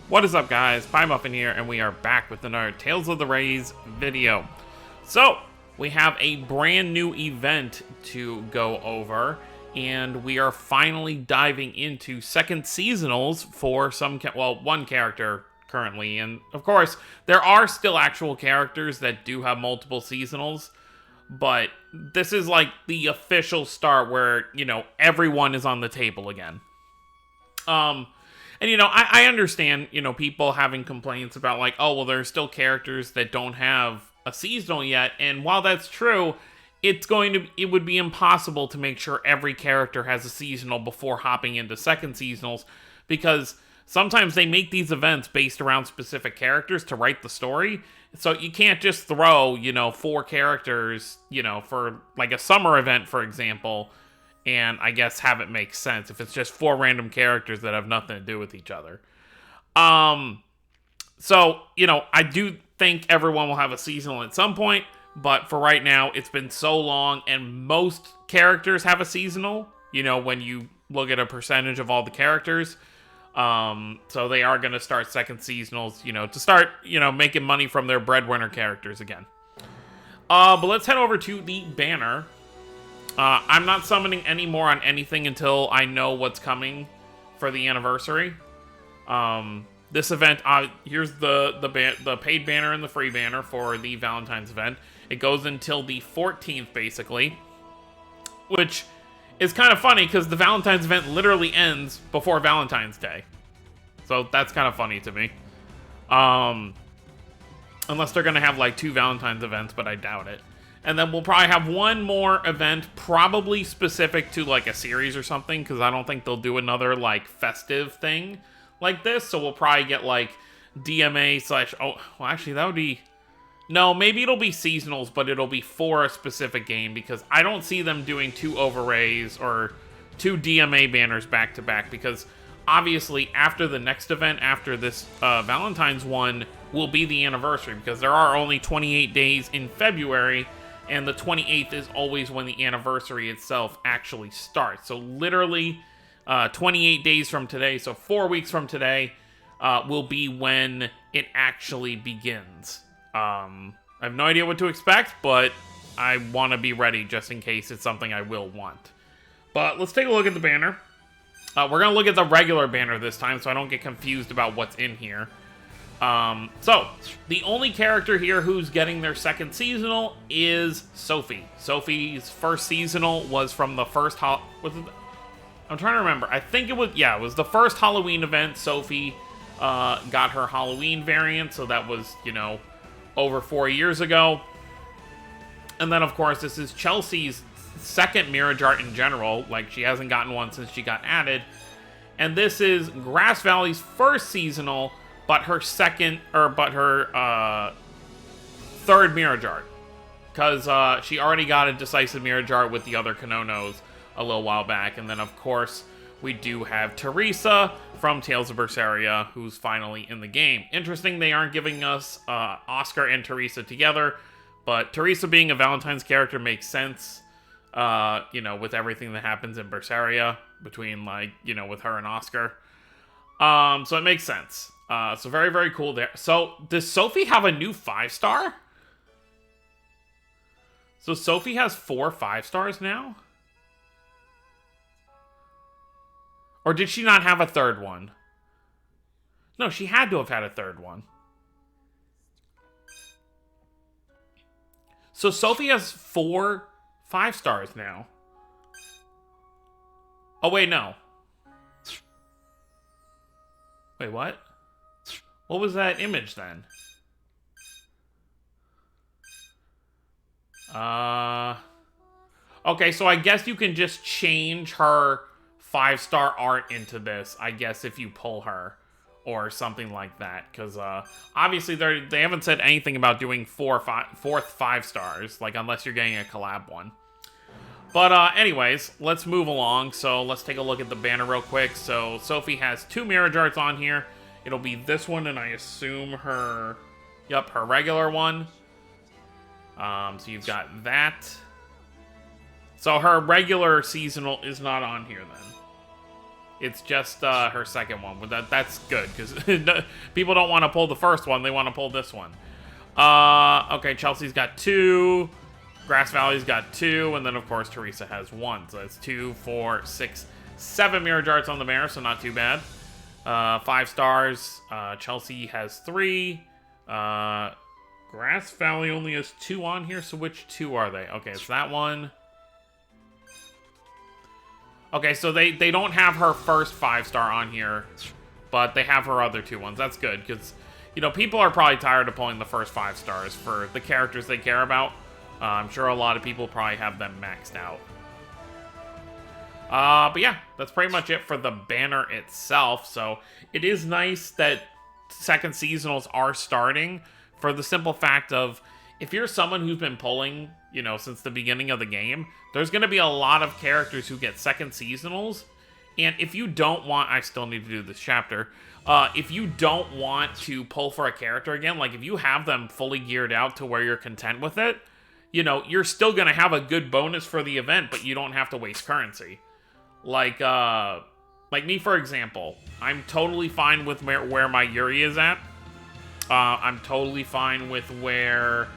What is up, guys? Pie Muffin here, and we are back with another Tales of the Rays video. So, we have a brand new event to go over, and we are finally diving into second seasonals for one character currently. And, of course, there are still actual characters that do have multiple seasonals, but this is like the official start where, everyone is on the table again. And, I understand, people having complaints about, like, oh, well, there's still characters that don't have a seasonal yet. And while that's true, it would be impossible to make sure every character has a seasonal before hopping into second seasonals, because sometimes they make these events based around specific characters to write the story. So you can't just throw, 4 characters, for, like, a summer event, for example, and I guess have it make sense if it's just 4 random characters that have nothing to do with each other. So, I do think everyone will have a seasonal at some point, but for right now, it's been so long, and most characters have a seasonal, when you look at a percentage of all the characters. So they are going to start second seasonals, to start, making money from their breadwinner characters again. But let's head over to the banner. I'm not summoning any more on anything until I know what's coming for the anniversary. This event, here's the paid banner and the free banner for the Valentine's event. It goes until the 14th, basically, which is kind of funny because the Valentine's event literally ends before Valentine's Day. So that's kind of funny to me. Unless they're going to have like 2 Valentine's events, but I doubt it. And then we'll probably have one more event, probably specific to, like, a series or something, because I don't think they'll do another, like, festive thing like this. So we'll probably get, like, DMA / oh, well, actually, that would be... No, maybe it'll be seasonals, but it'll be for a specific game, because I don't see them doing 2 overrays or 2 DMA banners back-to-back, because obviously, after the next event, after this Valentine's one, will be the anniversary, because there are only 28 days in February, and the 28th is always when the anniversary itself actually starts. So literally 28 days from today, so 4 weeks from today, will be when it actually begins. I have no idea what to expect, but I want to be ready just in case it's something I will want. But let's take a look at the banner. We're going to look at the regular banner this time, so I don't get confused about what's in here. So, the only character here who's getting their second seasonal is Sophie. Sophie's first seasonal was from the first I'm trying to remember. I think it was the first Halloween event. Sophie, got her Halloween variant, so that was, over 4 years ago. And then, of course, this is Chelsea's second Mirror Art in general. Like, she hasn't gotten one since she got added. And this is Grass Valley's first seasonal, but her third Mirror Art. Because she already got a decisive Mirror Art with the other Kononos a little while back. And then, of course, we do have Teresa from Tales of Berseria, who's finally in the game. Interesting, they aren't giving us Oscar and Teresa together, but Teresa being a Valentine's character makes sense, with everything that happens in Berseria between, like, with her and Oscar. So it makes sense. So very, very cool there. So, does Sophie have a new 5-star? So Sophie has 4 5-stars now? Or did she not have a third one? No, she had to have had a third one. So Sophie has 4 5-stars now. Oh, wait, no. Wait, what? What was that image then? Okay, so I guess you can just change her 5-star art into this, I guess, if you pull her or something like that, because obviously they haven't said anything about doing fourth 5-stars, like, unless you're getting a collab one. But anyways, let's move along. So let's take a look at the banner real quick. So Sophie has 2 Mirror Arts on here. It'll be this one, and I assume her regular one. So you've got that. So her regular seasonal is not on here then. It's just her second one. But that's good, because people don't want to pull the first one. They want to pull this one. Okay, Chelsea's got 2. Grass Valley's got 2. And then, of course, Teresa has 1. So that's 2, 4, 6, 7 Mirror Darts on the mare, so not too bad. 5 stars. Chelsea has 3. Grass Valley only has 2 on here, so which 2 are they? Okay, it's that one. Okay, so they don't have her first 5-star on here, but they have her other 2 ones. That's good, because, you know, people are probably tired of pulling the first 5 stars for the characters they care about. I'm sure a lot of people probably have them maxed out. But yeah, that's pretty much it for the banner itself. So it is nice that second seasonals are starting, for the simple fact of, if you're someone who's been pulling, you know, since the beginning of the game, there's going to be a lot of characters who get second seasonals. And if you don't want, I still need to do this chapter. If you don't want to pull for a character again, like if you have them fully geared out to where you're content with it, you know, you're still going to have a good bonus for the event, but you don't have to waste currency. Like me, for example, I'm totally fine with where my Yuri is at. I'm totally fine with where,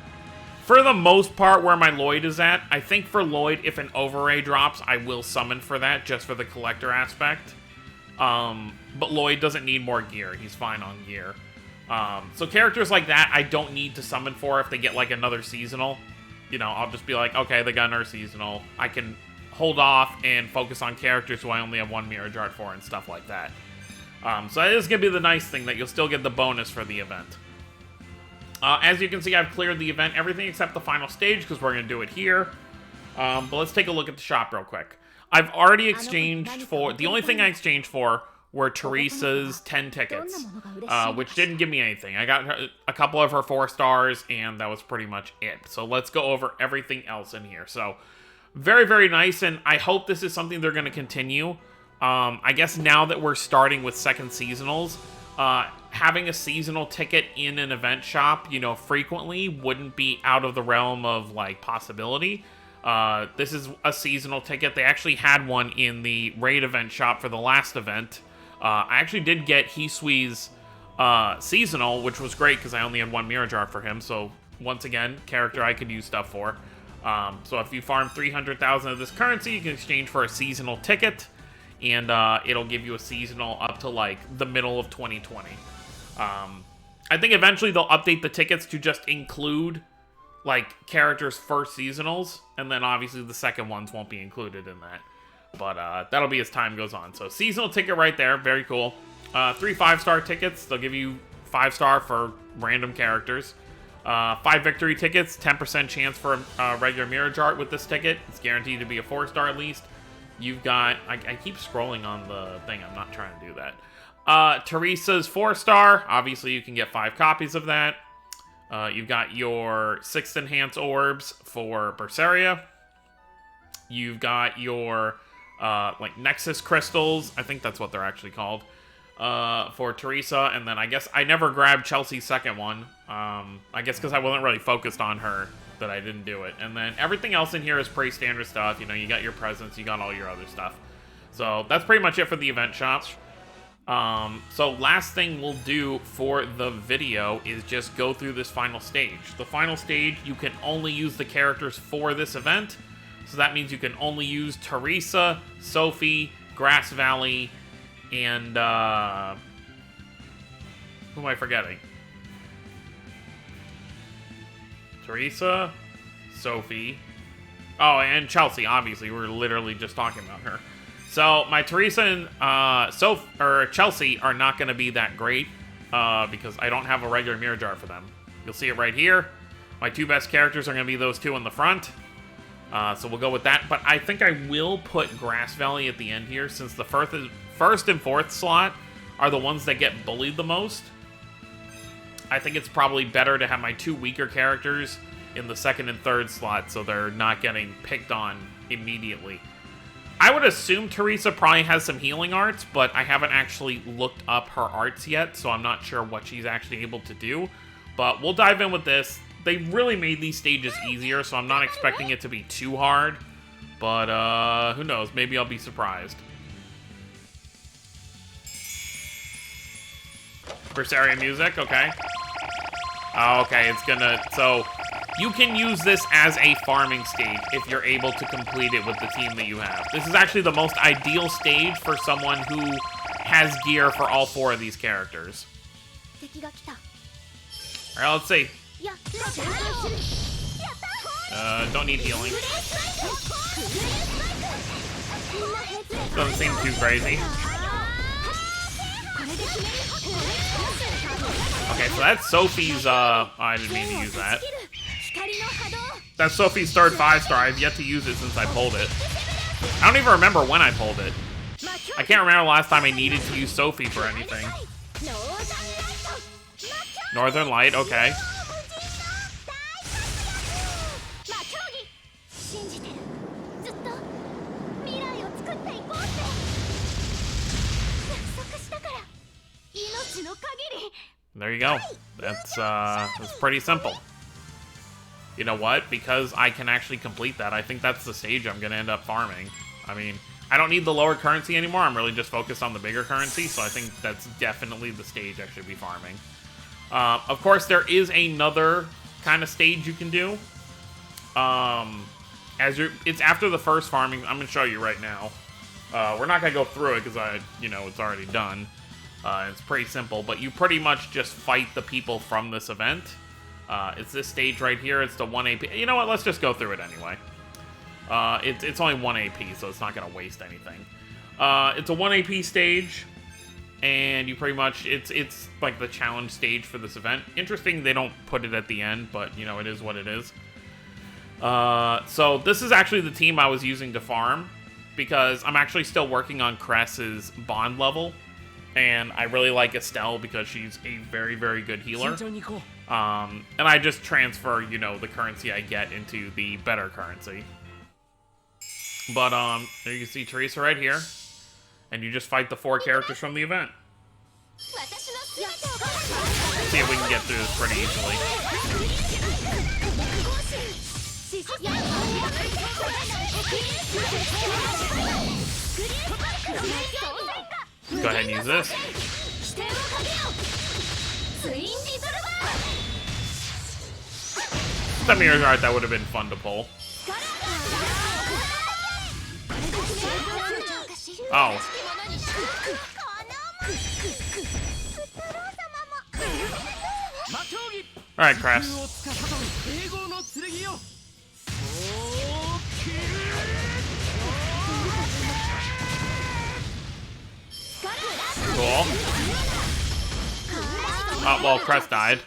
for the most part, where my Lloyd is at. I think for Lloyd, if an overray drops, I will summon for that, just for the collector aspect. But Lloyd doesn't need more gear. He's fine on gear. So characters like that, I don't need to summon for if they get, like, another seasonal. You know, I'll just be like, okay, they got another seasonal. I can hold off and focus on characters who I only have 1 Mirror Dart for and stuff like that. So it is going to be the nice thing that you'll still get the bonus for the event. As you can see, I've cleared the event, everything except the final stage, because we're going to do it here. But let's take a look at the shop real quick. I've already exchanged for... The only thing I exchanged for were Teresa's 10 tickets, which didn't give me anything. I got a couple of her 4 stars, and that was pretty much it. So let's go over everything else in here. So, very, very nice, and I hope this is something they're going to continue. I guess now that we're starting with second seasonals, having a seasonal ticket in an event shop, you know, frequently wouldn't be out of the realm of, like, possibility. This is a seasonal ticket. They actually had one in the raid event shop for the last event. I actually did get Hisui's seasonal, which was great because I only had 1 Mirror Jar for him. So, once again, character I could use stuff for. So if you farm 300,000 of this currency, you can exchange for a seasonal ticket. And it'll give you a seasonal up to, like, the middle of 2020. I think eventually they'll update the tickets to just include, like, characters' first seasonals. And then, obviously, the second ones won't be included in that. But that'll be as time goes on. So, seasonal ticket right there. Very cool. 3 5-star tickets. They'll give you 5-star for random characters. 5 victory tickets. 10% chance for a regular Mirror Jar with this ticket. It's guaranteed to be a 4-star at least. You've got... I keep scrolling on the thing. I'm not trying to do that. Teresa's 4-star. Obviously, you can get 5 copies of that. You've got your 6th Enhance Orbs for Berseria. You've got your, like, Nexus Crystals. I think that's what they're actually called. For Teresa. And then I guess I never grabbed Chelsea's second one. I guess because I wasn't really focused on her that I didn't do it. And then everything else in here is pretty standard stuff. You know, you got your presents, you got all your other stuff. So that's pretty much it for the event shop. So last thing we'll do for the video is just go through this final stage. The final stage, you can only use the characters for this event. So that means you can only use Teresa, Sophie, Grass Valley, and, who am I forgetting? Teresa, Sophie, oh, and Chelsea, obviously. We're literally just talking about her. So, my Teresa and Chelsea are not going to be that great, because I don't have a regular Mirror Jar for them. You'll see it right here. My 2 best characters are going to be those 2 in the front. So we'll go with that. But I think I will put Grass Valley at the end here, since the first and 4th slot are the ones that get bullied the most. I think it's probably better to have my 2 weaker characters in the 2nd and 3rd slot, so they're not getting picked on immediately. I would assume Teresa probably has some healing arts, but I haven't actually looked up her arts yet, so I'm not sure what she's actually able to do. But we'll dive in with this. They really made these stages easier, so I'm not expecting it to be too hard. But, who knows? Maybe I'll be surprised. Berseria music, okay. Okay, it's gonna... So, you can use this as a farming stage if you're able to complete it with the team that you have. This is actually the most ideal stage for someone who has gear for all 4 of these characters. Alright, let's see. Don't need healing. Doesn't seem too crazy. Okay, so that's Sophie's, I didn't mean to use that. That's Sophie's third 5-star. I've yet to use it since I pulled it. I don't even remember when I pulled it. I can't remember the last time I needed to use Sophie for anything. Northern Light, okay. There you go. That's pretty simple. You know what? Because I can actually complete that, I think that's the stage I'm going to end up farming. I mean, I don't need the lower currency anymore. I'm really just focused on the bigger currency, so I think that's definitely the stage I should be farming. Of course, there is another kind of stage you can do. It's after the first farming. I'm going to show you right now. We're not going to go through it because it's already done. It's pretty simple, but you pretty much just fight the people from this event. It's this stage right here. It's the 1 AP. You know what? Let's just go through it anyway. It's only 1 AP, so it's not going to waste anything. It's a 1 AP stage, and you pretty much... It's like the challenge stage for this event. Interesting they don't put it at the end, but, it is what it is. So this is actually the team I was using to farm, because I'm actually still working on Cress's bond level. And I really like Estelle because she's a very, very good healer. And I just transfer, the currency I get into the better currency. But, there you can see Teresa right here. And you just fight the 4 characters from the event. Let's see if we can get through this pretty easily. Go ahead and use this. That mirror's art, that would have been fun to pull. Oh. Alright, Cress. Cool. Oh, well, Crest died.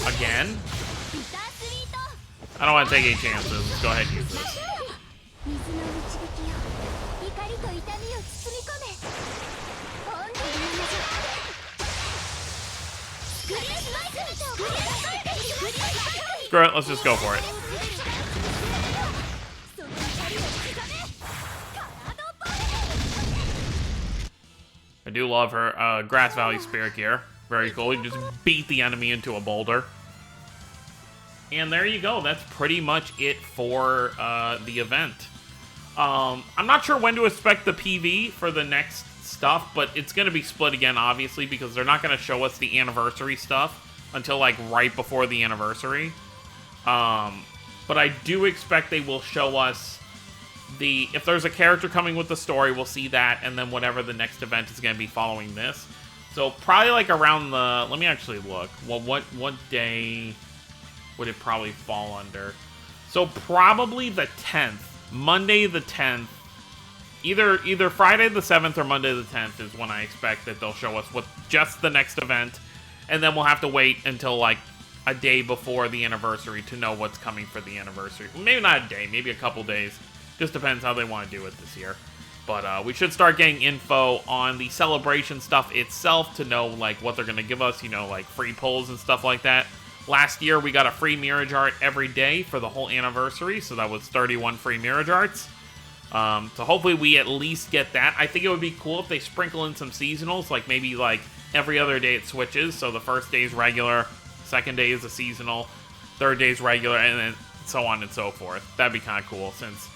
Again? I don't want to take any chances. Let's go ahead and use this. Screw it, let's just go for it. I do love her Grass Valley Spirit Gear. Very cool. You just beat the enemy into a boulder. And there you go. That's pretty much it for the event. I'm not sure when to expect the PV for the next stuff, but it's going to be split again, obviously, because they're not going to show us the anniversary stuff until, like, right before the anniversary. But I do expect they will show us if there's a character coming with the story, we'll see that, and then whatever the next event is going to be following this. So probably like around the... Let me actually look. Well, what day would it probably fall under? So probably the 10th. Monday the 10th. Either Friday the 7th or Monday the 10th is when I expect that they'll show us what just the next event. And then we'll have to wait until like a day before the anniversary to know what's coming for the anniversary. Maybe not a day, maybe a couple days. Just depends how they want to do it this year. But we should start getting info on the celebration stuff itself to know like what they're going to give us, like free pulls and stuff like that. Last year we got a free Mirage Art every day for the whole anniversary, so that was 31 free Mirage Arts. So hopefully we at least get that. I think it would be cool if they sprinkle in some seasonals, like maybe like every other day it switches. So the first day is regular, second day is a seasonal, third day is regular, and then so on and so forth. That'd be kind of cool, since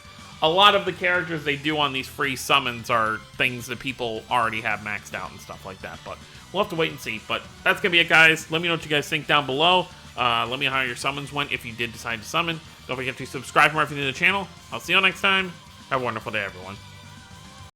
a lot of the characters they do on these free summons are things that people already have maxed out and stuff like that. But we'll have to wait and see. But that's going to be it, guys. Let me know what you guys think down below. Let me know how your summons went if you did decide to summon. Don't forget to subscribe for more if you're new to the channel. I'll see you all next time. Have a wonderful day, everyone.